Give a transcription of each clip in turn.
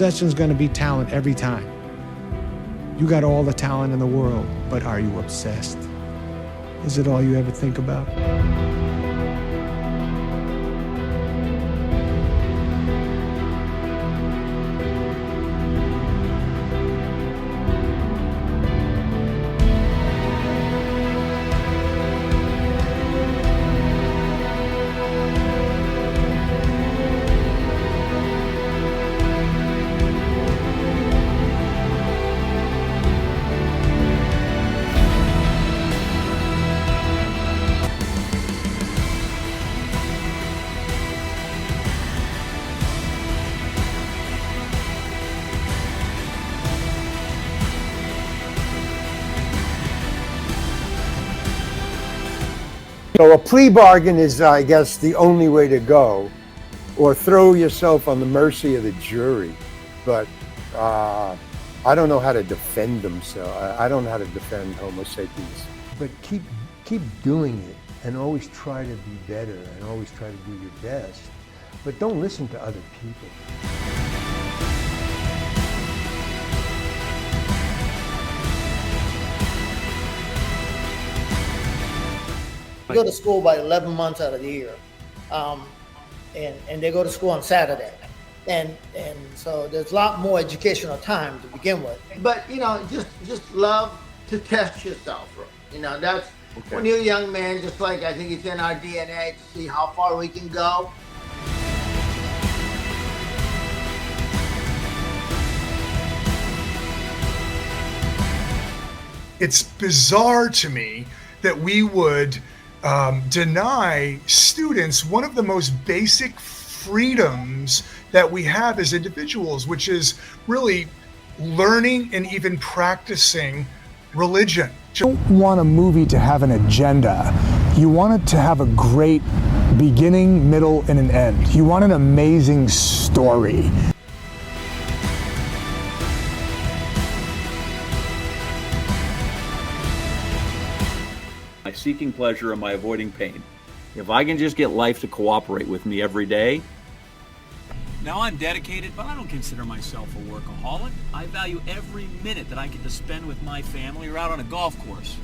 obsession's gonna be talent every time. You got all the talent in the world, but are you obsessed? Is it all you ever think about? So a plea bargain is, I guess, the only way to go, or throw yourself on the mercy of the jury. But I don't know how to defend themselves. I don't know how to defend Homo sapiens. But keep doing it, and always try to be better, and always try to do your best. But don't listen to other people. They go to school about 11 months out of the year, and they go to school on Saturday, and so there's a lot more educational time to begin with. But just love to test yourself. That's okay. When you're a young man, just like I think it's in our DNA to see how far we can go. It's bizarre to me that we would deny students one of the most basic freedoms that we have as individuals, which is really learning and even practicing religion. You don't want a movie to have an agenda. You want it to have a great beginning, middle, and an end. You want an amazing story. Am I seeking pleasure? Am I avoiding pain? If I can just get life to cooperate with me every day. Now I'm dedicated, but I don't consider myself a workaholic. I value every minute that I get to spend with my family or out on a golf course.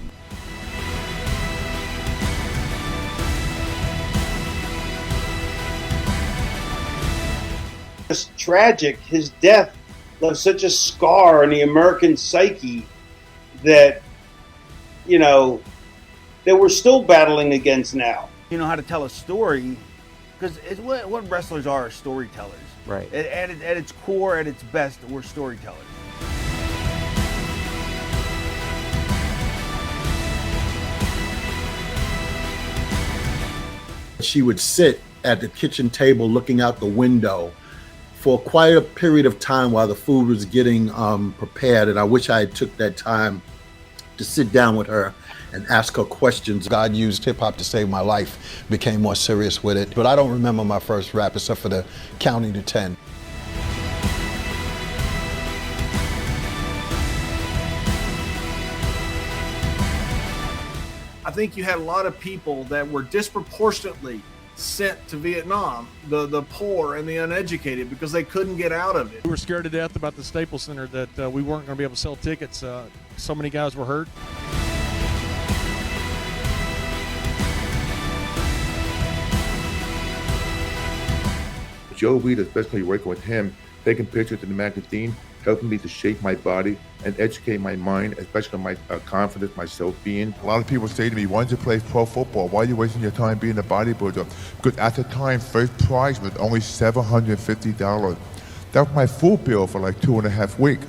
It's tragic. His death left such a scar in the American psyche that, that we're still battling against now. You know how to tell a story, because what wrestlers are storytellers. Right. At its core, at its best, we're storytellers. She would sit at the kitchen table looking out the window for quite a period of time while the food was getting prepared, and I wish I had took that time to sit down with her and ask her questions. God used hip-hop to save my life, became more serious with it. But I don't remember my first rap except for the counting to 10. I think you had a lot of people that were disproportionately sent to Vietnam, the poor and the uneducated, because they couldn't get out of it. We were scared to death about the Staples Center that we weren't going to be able to sell tickets. So many guys were hurt. Joe Reed, especially working with him, taking pictures in the magazine, helping me to shape my body and educate my mind, especially my confidence, my self-being. A lot of people say to me, why don't you play pro football? Why are you wasting your time being a bodybuilder? Because at the time, first prize was only $750. That was my full bill for like 2.5 weeks.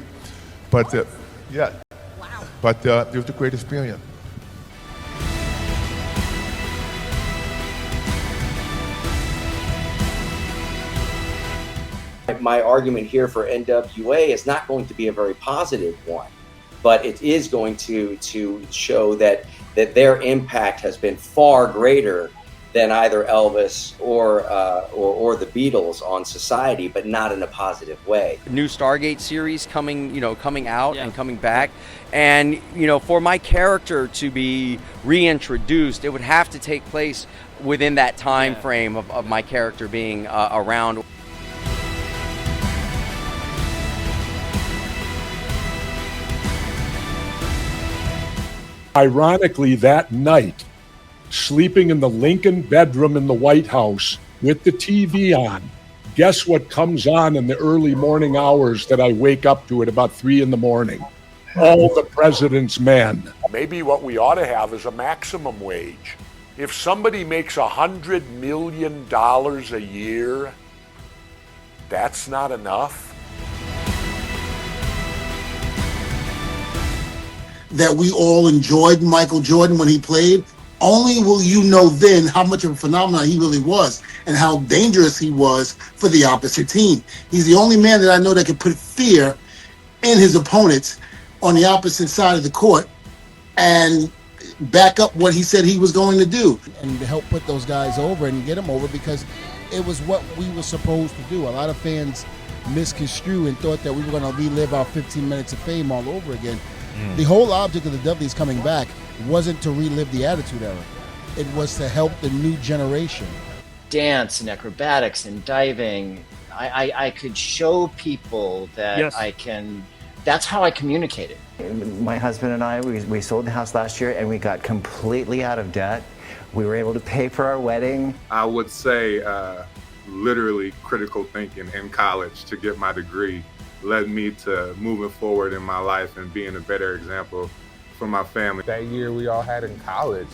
But yeah, wow. But it was a great experience. My argument here for NWA is not going to be a very positive one, but it is going to show that their impact has been far greater than either Elvis or the Beatles on society, but not in a positive way. New Stargate series coming out and coming back, and for my character to be reintroduced, it would have to take place within that time frame of my character being around. Ironically, that night, sleeping in the Lincoln bedroom in the White House with the TV on, guess what comes on in the early morning hours that I wake up to at about 3 in the morning? All the President's Men. Maybe what we ought to have is a maximum wage. If somebody makes $100 million a year, that's not enough. That we all enjoyed Michael Jordan when he played, only will you know then how much of a phenomenon he really was and how dangerous he was for the opposite team. He's the only man that I know that can put fear in his opponents on the opposite side of the court and back up what he said he was going to do. And to help put those guys over and get them over, because it was what we were supposed to do. A lot of fans misconstrued and thought that we were going to relive our 15 minutes of fame all over again. The whole object of the Dudleys coming back wasn't to relive the Attitude Era. It was to help the new generation. Dance and acrobatics and diving. I could show people that Yes. I can. That's how I communicated. My husband and I, we sold the house last year and we got completely out of debt. We were able to pay for our wedding. I would say literally critical thinking in college to get my degree led me to moving forward in my life and being a better example for my family. That year we all had in college,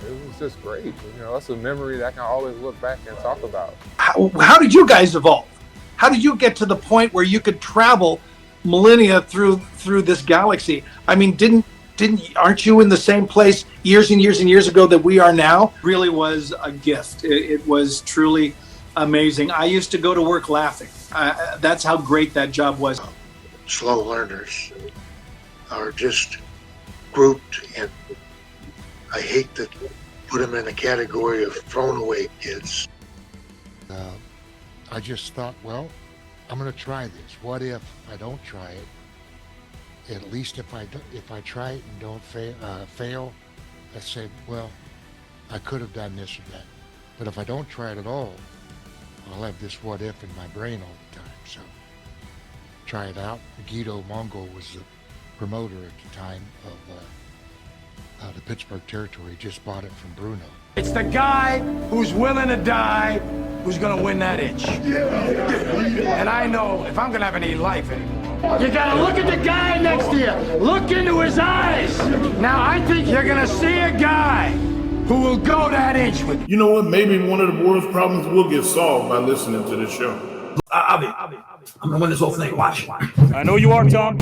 it was just great. It's a memory that I can always look back and talk about. How did you guys evolve? How did you get to the point where you could travel millennia through this galaxy? I mean, aren't you in the same place years and years and years ago that we are now? Really was a gift. It was truly amazing. I used to go to work laughing. That's how great that job was. Slow learners are just grouped, and I hate to put them in a category of thrown away kids. I just thought, well, I'm going to try this. What if I don't try it? At least if I try it and don't fail, I said, well, I could have done this or that. But if I don't try it at all, I'll have this what if in my brain all the time. So try it out. Guido Mongol was the promoter at the time of the Pittsburgh territory. Just bought it from Bruno. It's the guy who's willing to die who's gonna win that itch. And I know if I'm gonna have any life anymore, you gotta look at the guy next to you. Look into his eyes. Now I think you're gonna see a guy who will go that inch with you. You know what? Maybe one of the world's problems will get solved by listening to this show. Avi, I'm gonna win this whole thing. Watch. I know you are, Tom.